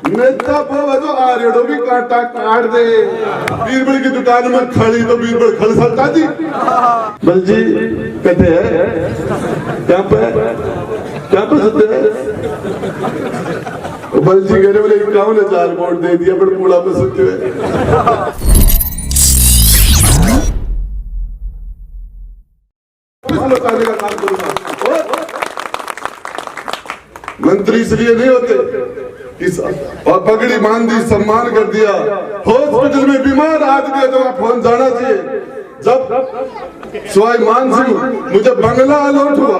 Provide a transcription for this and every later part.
नेता वो जो आ रेडो भी काटा काट दे। बीरबल की दुकान में खड़ी तो बीरबल खड़ सकता जी। बल जी कहते हैं क्या पे सत्य है। बल जी कहने वाले 51,000 वोट दे दिया पर पूरा पे सत्य है। का काम करूंगा। मंत्री इसलिए नहीं होते और पगड़ी बांध दी, सम्मान कर दिया। हॉस्पिटल में बीमार आदमी तो आप फोन जाना चाहिए। जब सवाई मान सिंह मुझे बंगला अलॉट हुआ,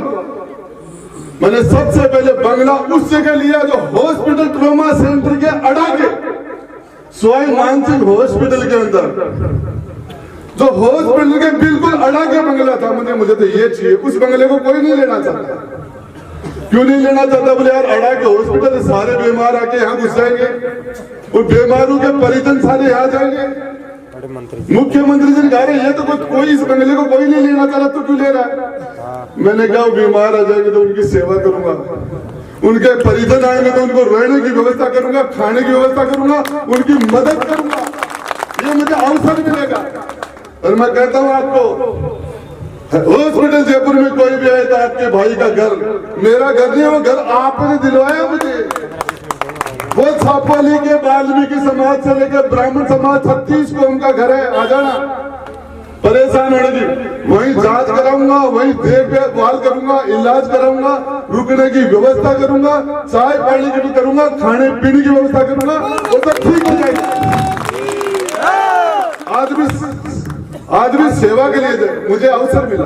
मैंने सबसे पहले बंगला उस जगह लिया जो हॉस्पिटल ट्रॉमा सेंटर के अड़ाके सवाई मान सिंह हॉस्पिटल के अंदर, जो हॉस्पिटल के बिल्कुल अड़ाके बंगला था। मुझे तो ये चाहिए। उस बंगले को कोई नहीं लेना चाहता। क्यों नहीं लेना चाहता? बोले यार अड़ाके हॉस्पिटल सारे बीमार आके यहाँ घुस जाएंगे और बीमारों के परिजन सारे यहाँ जाएंगे। मुख्यमंत्री जी ने कहा ये तो कोई इस बंगले को कोई नहीं लेना चाह रहा, तो क्यों ले रहा है? मैंने कहा बीमार आ जाएंगे तो उनकी सेवा करूंगा, उनके परिजन आएंगे तो उनको रहने की व्यवस्था करूंगा, खाने की व्यवस्था करूंगा, उनकी मदद करूंगा। ये मुझे अवसर मिलेगा। और मैं कहता हूँ आपको, हॉस्पिटल जयपुर में कोई भी आए तो आपके भाई का घर मेरा घर नहीं है, वो घर आपने दिलवाया मुझे। वो छापाली के वाल्मीकि समाज से लेकर ब्राह्मण समाज 36 को उनका घर है। आ जाना, परेशान होने की, वहीं जांच कराऊंगा, वहीं देखभाल करूंगा, इलाज कराऊंगा, रुकने की व्यवस्था करूंगा, चाय पानी की भी करूंगा, खाने पीने की व्यवस्था करूंगा, वो सब ठीक हो जाएगा। आज भी सेवा के लिए मुझे अवसर मिला।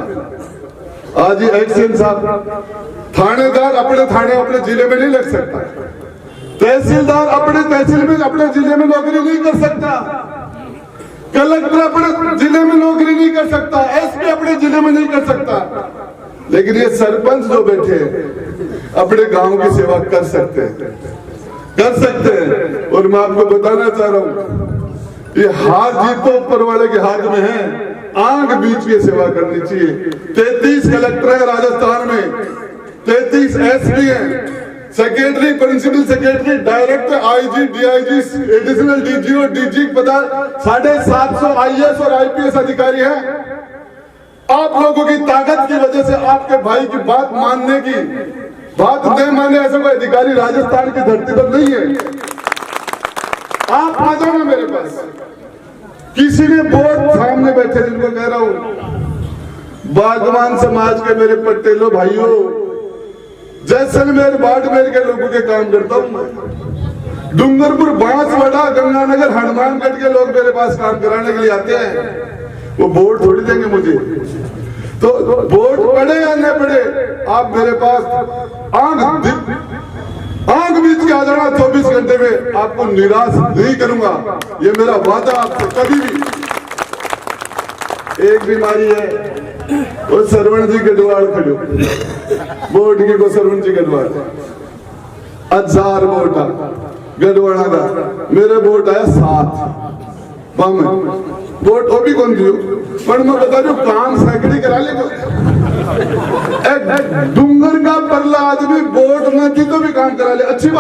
आज ही एक्शन साहब, थानेदार अपने थाने अपने जिले में नहीं लग सकता, तहसीलदार अपने तहसील में अपने जिले में नौकरी नहीं कर सकता, कलेक्टर अपने जिले में नौकरी नहीं कर सकता, एसपी अपने जिले में नहीं कर सकता। लेकिन ये सरपंच जो बैठे अपने गांव की सेवा कर सकते हैं। और मैं आपको बताना चाह रहा हूं, ये हार जीत तो ऊपर वाले के हाथ में है, आंख बीच की सेवा करनी चाहिए। 33 कलेक्टर है राजस्थान में, 33 एसपी हैं, secretary, principal secretary, director, IG, DIG, additional DG और डीजी पता 750 आईएएस और आईपीएस अधिकारी हैं। आप लोगों की ताकत की वजह से, आपके भाई की बात मानने की, बात नहीं माने ऐसा कोई अधिकारी राजस्थान की धरती पर नहीं है। आप आ जाओ ना मेरे पास। किसी ने बहुत सामने बैठे जिनको कह रहा हूं, बागवान समाज के मेरे पटेलों भाइयों, जैसलमेर बाड़मेर के लोगों के काम करता हूं मैं। डूंगरपुर, बांसवाड़ा, गंगानगर, हनुमानगढ़ के लोग मेरे पास काम कराने के लिए आते हैं। वो वोट थोड़ी देंगे मुझे, तो वोट पड़े या न पड़े, आप मेरे पास आंख बीच के आ जाना। 24 घंटे में आपको निराश नहीं करूंगा, ये मेरा वादा आपसे। कभी भी एक बीमारी है, वो सरवण जी गढ़वाल खड़ो वोट की को सरवण जी गढ़वाल 1000 वोट गढ़वाड़ा का, मेरे वोट आया 7 वोट वो भी कौन दियो, पर मैं बता दू काम सैकड़ी करा ले। डूंगर का परला आदमी वोट न की तो भी काम करा ले, अच्छी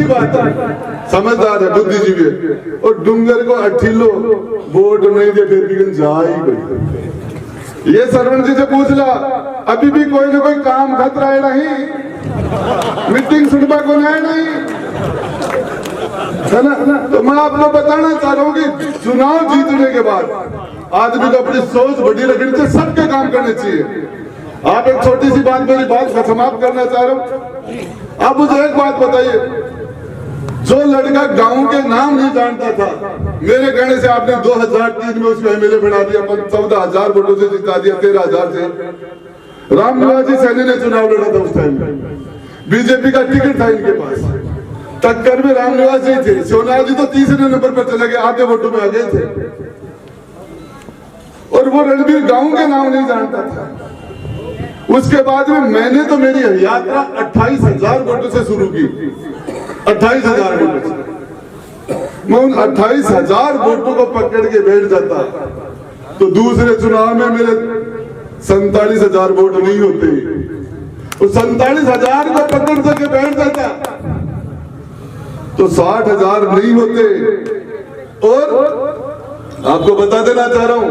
बात है, समझदार है, बुद्धिजीवी है। और डूंगर को अठिलो वोट नहीं दे फिर भी जा ही गई। ये सरवण जी से पूछ ला, अभी भी कोई ना कोई काम खतरा है नहीं, मीटिंग सुनवा को नहीं है ना। तो मैं आपको बताना चाह रहा हूँ कि चुनाव जीतने के बाद आदमी को अपनी सोच बड़ी रखनी चाहिए, सबके काम करने चाहिए। आप एक छोटी सी बात, मेरी बात समाप्त करना चाह रहा हूँ। आप मुझे एक बात बताइए, जो लड़का गांव के नाम नहीं जानता था, मेरे कहने से आपने 2003 में उसको एमएलए बना दिया, 14,000 वोटों से जिता दिया, 13,000 से। रामनिवास जी सैनी ने चुनाव लड़ा था उस टाइम में, बीजेपी का टिकट था इनके पास, टक्कर में रामनिवास जी थे, सोनाल जी तो तीसरे नंबर पर चले गए, आधे वोटों में आ गए थे। और वो रणबीर गांव के नाम नहीं जानता था। उसके बाद में मैंने तो मेरी यात्रा 28,000 वोटों से शुरू की, 28,000 वोटों से। मैं उन 28,000 वोटों को पकड़ के बैठ जाता, तो दूसरे चुनाव में मेरे 47,000 वोट नहीं होते, उस 47,000 को पकड़ करके बैठ जाता, तो 60,000 नहीं होते। और आपको बता देना चाह रहा हूं,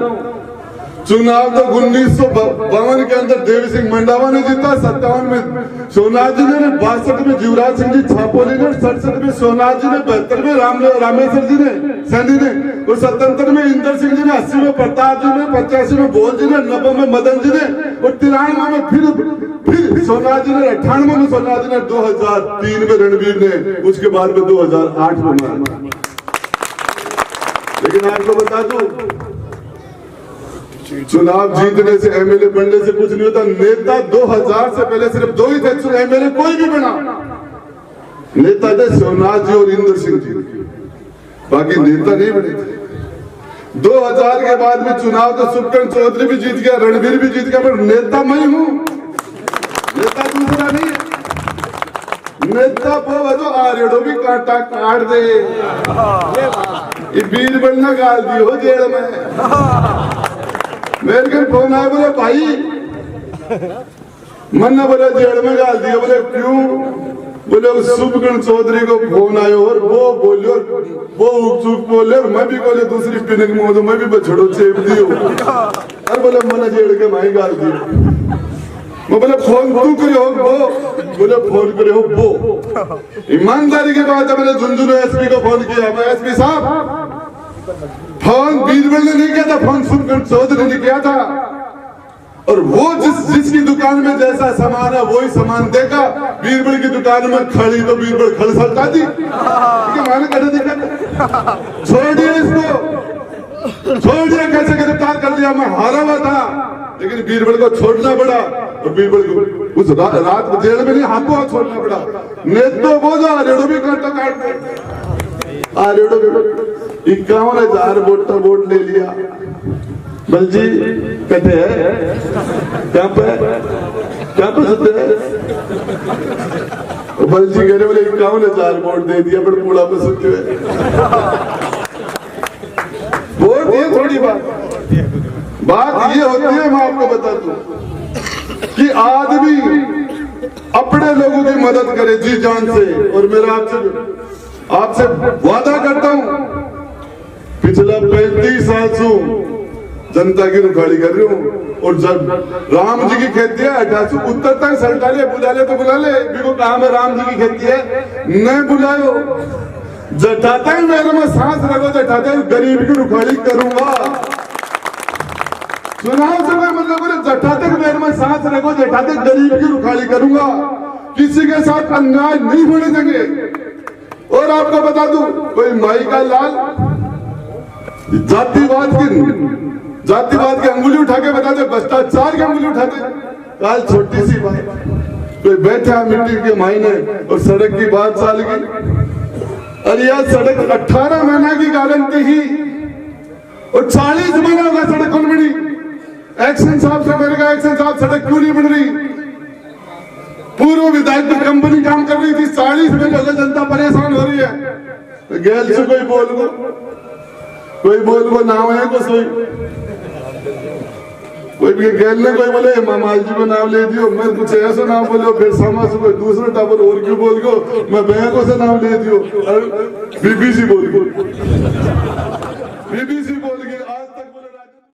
चुनाव तो 1952 के अंदर देवी सिंह मंडावा ने जीता, 57 में सोमनाथ जी ने, 62 में जीवराज सिंह जी छापोली ने, 67 में सोमनाथ जी ने, 72 में रामेश्वर जी ने सैनी ने, और 77 में इंदर सिंह जी ने, 80 में प्रताप जी ने, 85 में बोल जी ने, 90 में मदन जी ने, और 93 में फिर सोमनाथ जी ने, 98 में सोमनाथ जी ने, 2003 में रणवीर ने, उसके बाद में 2008 में मारा। लेकिन आपको बता दूं, चुनाव जीतने से, एमएलए बनने से कुछ नहीं होता। नेता 2000 से पहले सिर्फ 2 ही थे, एमएलए कोई भी बना, नेता थे सोमनाथ जी और इंदर सिंह जी, बाकी नेता नहीं बने थे। 2000 के बाद में चुनाव तो सुखकरण चौधरी भी जीत गया, रणवीर भी जीत गया, पर नेता मैं हूं, नेता दूसरा नहीं है। नेता वो जो आरेड़ो भी काटा काट दे, ये बीर बनना गाल दी हो जेल में। मेरे को फोन आया, बोले भाई मन बोले जेल में गाल दिया। बोले क्यों? बोले उस सुखकरण चौधरी को फोन आयो और वो बोलियो, वो चुप बोले, और मैं भी बोले दूसरी पिनक में मैं भी बछड़ो चेप दियो, और बोले मन जेल के माई गाल दियो। मैं बोले फोन तू करे हो वो, बोले फोन करे हो वो। ईमानदारी की बात है, मैंने झुंझुनू एसपी को फोन किया, मैं एसपी साहब फोन बीरबल ने नहीं किया था, फोन सुखकरण चौधरी ने किया था, और वो जिसकी दुकान में जैसा सामान है वही सामान देगा। बीरबल की दुकान में खड़ी तो बीरबल खड़ सकता थी, माने करे दिक्कत। छोड़िए इसको, छोड़िए, कैसे गिरफ्तार कर लिया, मैं हारा हुआ था, लेकिन बीरबल को छोड़ना पड़ा, और बीरबल को उस रात जेल में नहीं हाथों हाथ छोड़ना पड़ा। नेतो वो जो आरेड़ो भी काटता काटते, आरेड़ो 51,000 वोट ले लिया। बलजी कहते हैं क्या पे सुते हैं, बलजी कह रहे बोले 51,000 वोट दे दिया, पर पूरा पे सुते हुए वोट। ये थोड़ी बात ये होती है, मैं आपको बता दूं कि आदमी अपने लोगों की मदद करे जी जान से। और मेरा आपसे वादा करता हूं, पिछला 35 साल से जनता की रुखाड़ी कर रही हूँ। और जब राम जी की खेती है 18 उत्तर तक सरकार बुला ले तो बुला ले, बिल्कुल काम है राम जी की खेती है, नहीं बुलायो जटा तक मेरे में सांस रखो, जटा तक गरीब की रुखाड़ी करूंगा। चुनाव से कोई मतलब बोले, जटा तक मेरे में सांस रखो, जटा तक गरीब की रुखाड़ी करूंगा, किसी के साथ अन्याय नहीं होने देंगे। और आपको बता दूं, कोई माई का लाल जातिवाद की अंगुली उठा के बता दे, भ्रष्टाचार की अंगुली उठाते। काल छोटी सी बात, कोई बैठा मिट्टी के मायने और सड़क की बात चाल गई। अरे यार सड़क 18 महीना की गारंटी ही और 40 महीना होगा सड़क कौन बनी। एक्शन साहब से मैंने कहा, एक्शन साहब सड़क क्यों नहीं बन रही? पूर्व विधायक की कंपनी काम कर रही थी, 40 महीने होगा, जनता परेशान हो रही है। गैल से कोई बोल को नाम है कोई भी गैल ने कोई बोले मामाल जी को नाम ले दियो, मैं कुछ ऐसा नाम बोलो, फिर समाज से कोई दूसरा टावर और क्यों बोल गो, मैं बैंकों से नाम ले दियो, बीबीसी बोल गो, बीबीसी